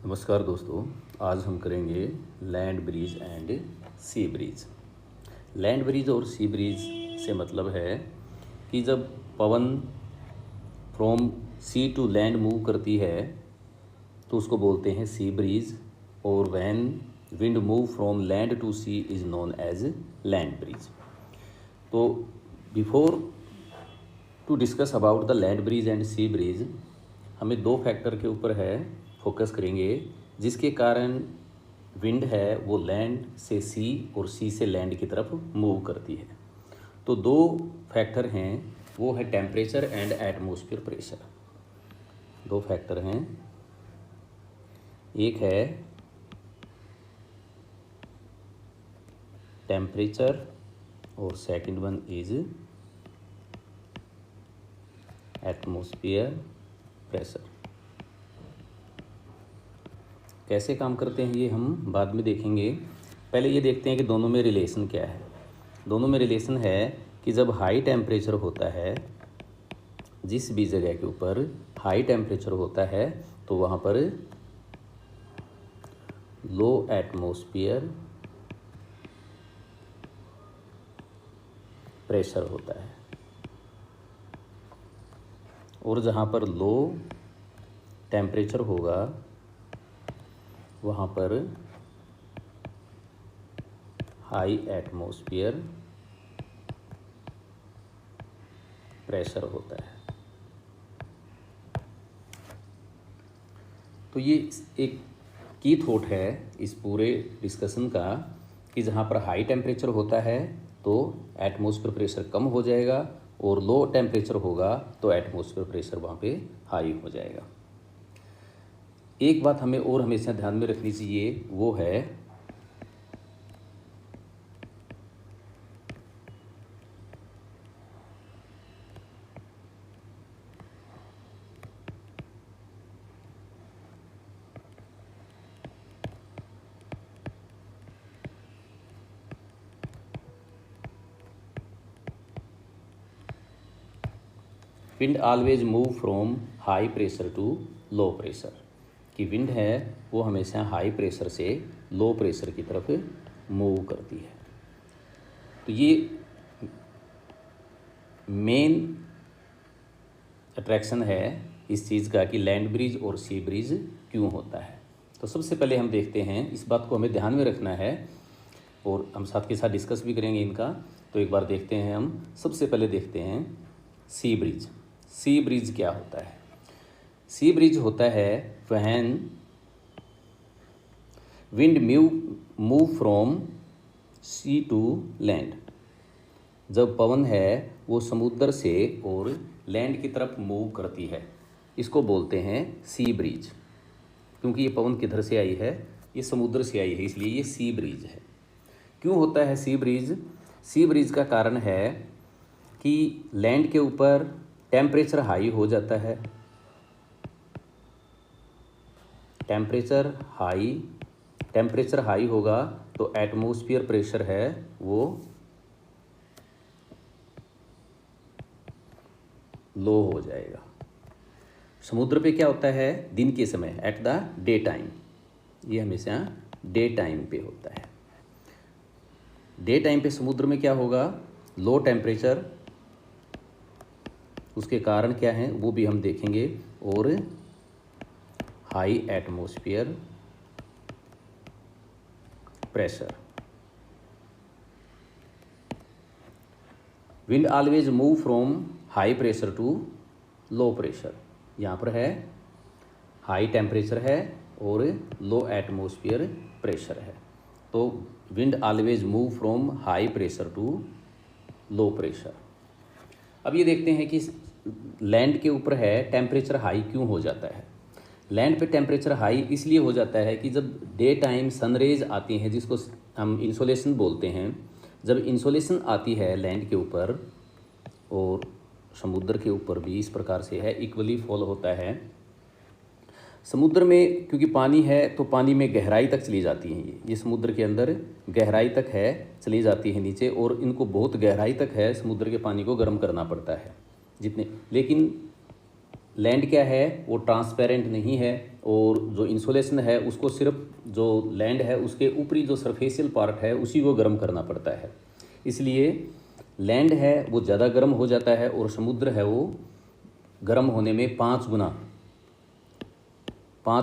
नमस्कार दोस्तों, आज हम करेंगे land breeze and sea breeze. Land breeze और सी ब्रिज से मतलब है कि जब पवन from sea to land move करती है तो उसको बोलते हैं सी ब्रिज, और when wind move from land to sea is known as land breeze. तो before to discuss about the land breeze and sea breeze, हमें दो फैक्टर के ऊपर है फोकस करेंगे जिसके कारण विंड है वो लैंड से सी और सी से लैंड की तरफ मूव करती है। तो दो फैक्टर हैं, वो है टेम्परेचर एंड एटमॉस्फेयर प्रेशर। दो फैक्टर हैं, एक है टेम्परेचर और second one is atmosphere pressure. कैसे काम करते हैं ये हम बाद में देखेंगे। पहले ये देखते हैं कि दोनों में रिलेशन क्या है। दोनों में रिलेशन है कि जब हाई टेम्परेचर होता है, जिस भी जगह के ऊपर हाई टेम्परेचर होता है तो वहाँ पर लो एटमॉस्फेयर प्रेशर होता है, और जहाँ पर लो टेम्परेचर होगा वहाँ पर हाई एटमॉस्फेयर प्रेशर होता है। तो ये एक की थॉट है इस पूरे डिस्कशन का कि जहाँ पर हाई टेम्परेचर होता है तो एटमॉस्फेयर प्रेशर कम हो जाएगा, और लो टेम्परेचर होगा तो एटमॉस्फेयर प्रेशर वहाँ पे हाई हो जाएगा। एक बात हमें और हमेशा ध्यान में रखनी चाहिए, वो है wind always move from high pressure to low pressure. कि विंड है वो हमेशा हाई प्रेशर से लो प्रेशर की तरफ मूव करती है। तो ये मेन अट्रैक्शन है इस चीज़ का कि लैंड ब्रिज और सी ब्रिज क्यों होता है। तो सबसे पहले हम देखते हैं, इस बात को हमें ध्यान में रखना है और हम साथ के साथ डिस्कस भी करेंगे इनका। तो एक बार देखते हैं, हम सबसे पहले देखते हैं सी ब्रिज। सी ब्रिज क्या होता है? सी ब्रिज होता है when wind move from sea to land. जब पवन है वो समुद्र से और लैंड की तरफ मूव करती है, इसको बोलते हैं सी ब्रिज। क्योंकि ये पवन किधर से आई है? ये समुद्र से आई है, इसलिए ये सी ब्रिज है। क्यों होता है सी ब्रिज? सी ब्रिज का कारण है कि लैंड के ऊपर टेम्परेचर हाई हो जाता है। टेम्परेचर हाई होगा तो एटमॉस्फेयर प्रेशर है वो लो हो जाएगा। समुद्र पे क्या होता है? दिन के समय, एट द डे टाइम, ये हमेशा डे टाइम पे होता है। डे टाइम पे समुद्र में क्या होगा? लो टेम्परेचर, उसके कारण क्या है वो भी हम देखेंगे, और high atmosphere pressure. Wind always move from high pressure to low pressure. यहाँ पर है हाई टेम्परेचर है और लो एटमॉस्फेयर प्रेशर है, तो wind always move from high pressure to low pressure. अब ये देखते हैं कि लैंड के ऊपर है टेम्परेचर हाई क्यों हो जाता है। लैंड पे टेम्परेचर हाई इसलिए हो जाता है कि जब डे टाइम सनरेज आती हैं, जिसको हम इंसोलेशन बोलते हैं, जब इंसोलेशन आती है लैंड के ऊपर और समुद्र के ऊपर भी इस प्रकार से है, इक्वली फॉल होता है। समुद्र में क्योंकि पानी है तो पानी में गहराई तक चली जाती हैं, ये समुद्र के अंदर गहराई तक है, चली जाती है नीचे, और इनको बहुत गहराई तक है समुद्र के पानी को गर्म करना पड़ता है जितने। लेकिन लैंड क्या है, वो ट्रांसपेरेंट नहीं है, और जो इंसुलेशन है उसको सिर्फ जो लैंड है उसके ऊपरी जो सरफेशियल पार्ट है उसी को गर्म करना पड़ता है। इसलिए लैंड है वो ज़्यादा गर्म हो जाता है, और समुद्र है वो गर्म होने में 5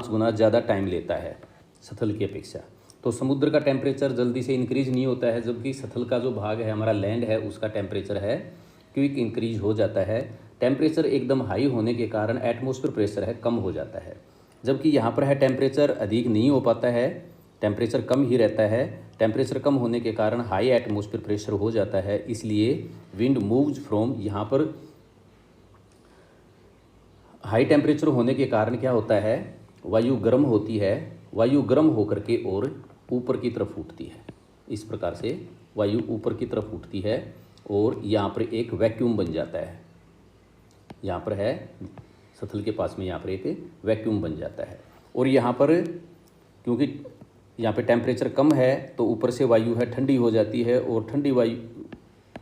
गुना ज़्यादा टाइम लेता है सतल की अपेक्षा। तो समुद्र का टेम्परेचर जल्दी से इंक्रीज नहीं होता है, जबकि सतल का जो भाग है हमारा लैंड है उसका टेम्परेचर है क्विक इंक्रीज हो जाता है। टेम्परेचर एकदम हाई होने के कारण एटमॉस्फेयर प्रेशर है कम हो जाता है, जबकि यहाँ पर है टेम्परेचर अधिक नहीं हो पाता है, टेम्परेचर कम ही रहता है। टेम्परेचर कम होने के कारण हाई एटमॉस्फेयर प्रेशर हो जाता है, इसलिए विंड मूव्स फ्रॉम, यहाँ पर हाई टेम्परेचर होने के कारण क्या होता है, वायु गर्म होती है, वायु गर्म होकर के और ऊपर की तरफ उठती है। इस प्रकार से वायु ऊपर की तरफ उठती है और यहाँ पर एक वैक्यूम बन जाता है। यहाँ पर है सतल के पास में, यहाँ पर एक वैक्यूम बन जाता है। और यहाँ पर क्योंकि यहाँ पे टेम्परेचर कम है तो ऊपर से वायु है ठंडी हो जाती है, और ठंडी वायु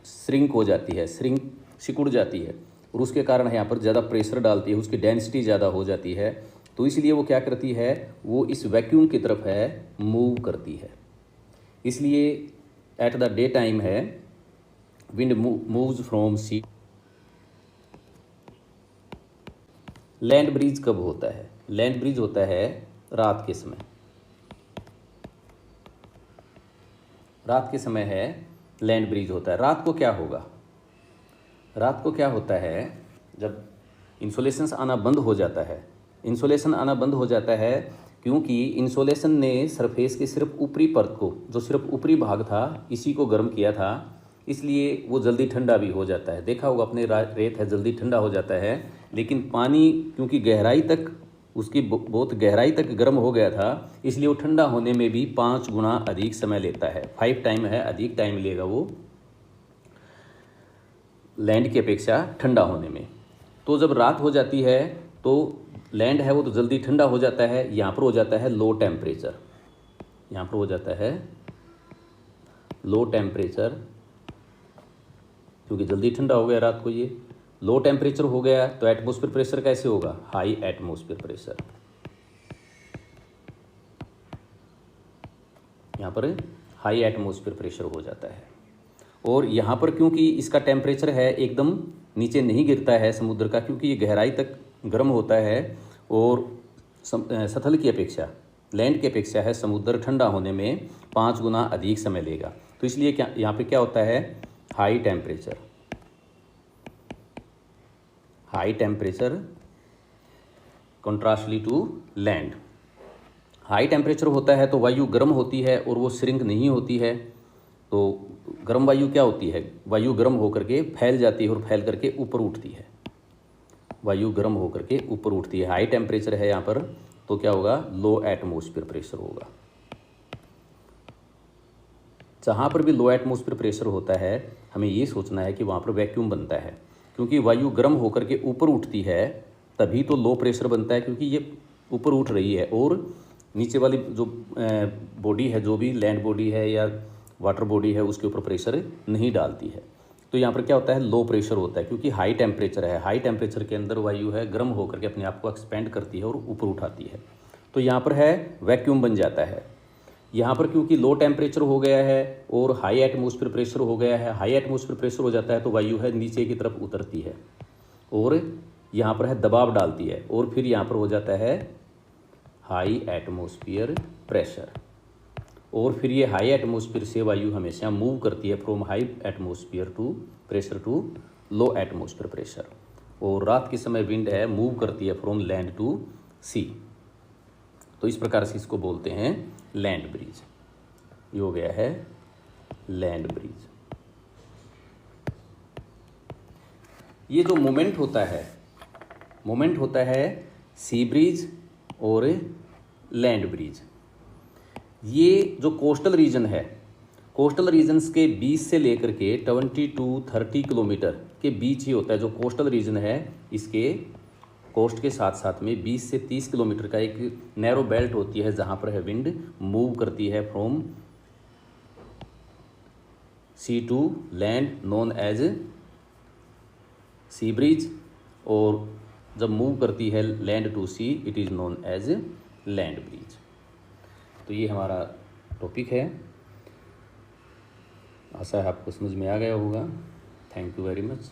श्रिंक हो जाती है, सिकुड़ जाती है, और उसके कारण यहाँ पर ज़्यादा प्रेशर डालती है, उसकी डेंसिटी ज़्यादा हो जाती है। तो इसलिए वो क्या करती है, वो इस वैक्यूम की तरफ है मूव करती है। इसलिए एट द डे टाइम है wind moves from sea. Land breeze कब होता है? लैंड ब्रीज होता है रात के समय। रात के समय है लैंड ब्रीज होता है। रात को क्या होगा, रात को क्या होता है, जब इंसोलेशन आना बंद हो जाता है, इंसोलेशन आना बंद हो जाता है क्योंकि इंसोलेशन ने सरफेस के सिर्फ ऊपरी परत को, जो सिर्फ ऊपरी भाग था, इसी को गर्म किया था, इसलिए वो जल्दी ठंडा भी हो जाता है। देखा होगा अपने, रेत है जल्दी ठंडा हो जाता है, लेकिन पानी क्योंकि गहराई तक, उसकी बहुत गहराई तक गर्म हो गया था, इसलिए वो ठंडा होने में भी 5 गुना अधिक समय लेता है। 5 टाइम है, अधिक टाइम लेगा वो लैंड की अपेक्षा ठंडा होने में। तो जब रात हो जाती है तो लैंड है वो तो जल्दी ठंडा हो जाता है, यहाँ पर हो जाता है लो टेम्परेचर, यहाँ पर हो जाता है लो टेम्परेचर, क्योंकि जल्दी ठंडा हो गया रात को, ये लो टेम्परेचर हो गया तो एटमॉस्फेयर प्रेशर कैसे होगा, हाई एटमॉस्फेयर प्रेशर। यहाँ पर हाई एटमॉस्फेयर प्रेशर हो जाता है। और यहाँ पर क्योंकि इसका टेम्परेचर है एकदम नीचे नहीं गिरता है समुद्र का, क्योंकि ये गहराई तक गर्म होता है, और सतल की अपेक्षा, लैंड की अपेक्षा है समुद्र ठंडा होने में 5 गुना अधिक समय लेगा। तो इसलिए क्या यहाँ पे क्या होता है, high temperature, high temperature contrastly to land. High temperature होता है तो वायु गर्म होती है और वो श्रिंक नहीं होती है। तो गर्म वायु क्या होती है, वायु गर्म होकर के फैल जाती है और फैल करके ऊपर उठती है, वायु गर्म होकर के ऊपर उठती है। हाई टेम्परेचर है यहाँ पर तो क्या होगा, लो एटमॉस्फेयर प्रेशर होगा। जहाँ पर भी लो एटमॉस्फेयर प्रेशर होता है हमें ये सोचना है कि वहाँ पर वैक्यूम बनता है, क्योंकि वायु गर्म होकर के ऊपर उठती है तभी तो लो प्रेशर बनता है, क्योंकि ये ऊपर उठ रही है और नीचे वाली जो बॉडी है, जो भी लैंड बॉडी है या वाटर बॉडी है, उसके ऊपर प्रेशर नहीं डालती है। तो यहाँ पर क्या होता है, लो प्रेशर होता है, क्योंकि हाई टेम्परेचर है। हाई टेम्परेचर के अंदर वायु है गर्म होकर के अपने आप को एक्सपेंड करती है और ऊपर उठाती है, तो यहाँ पर है वैक्यूम बन जाता है। यहाँ पर क्योंकि लो टेम्परेचर हो गया है और हाई एटमॉस्फेयर प्रेशर हो गया है, हाई एटमॉस्फेयर प्रेशर हो जाता है तो वायु है नीचे की तरफ उतरती है और यहाँ पर है दबाव डालती है, और फिर यहाँ पर हो जाता है हाई एटमॉस्फेयर प्रेशर। और फिर ये हाई एटमॉस्फेयर से वायु हमेशा मूव करती है from high atmosphere to pressure to low atmosphere pressure. और रात के समय विंड है मूव करती है फ्रॉम लैंड टू सी। तो इस प्रकार से इसको बोलते हैं लैंड ब्रीज। ये हो गया है लैंड ब्रीज। ये जो मोमेंट होता है सी ब्रीज और लैंड ब्रीज। ये जो कोस्टल रीजन है, कोस्टल रीजन्स के 20 से लेकर के 20 to 30 किलोमीटर के बीच ही होता है। जो कोस्टल रीजन है इसके कोस्ट के साथ साथ में 20 से 30 किलोमीटर का एक नैरो बेल्ट होती है, जहाँ पर है विंड मूव करती है from sea to land, known as sea breeze. और जब मूव करती है land to sea it is known as land breeze. तो ये हमारा टॉपिक है, आशा है आपको समझ में आ गया होगा। Thank you very much.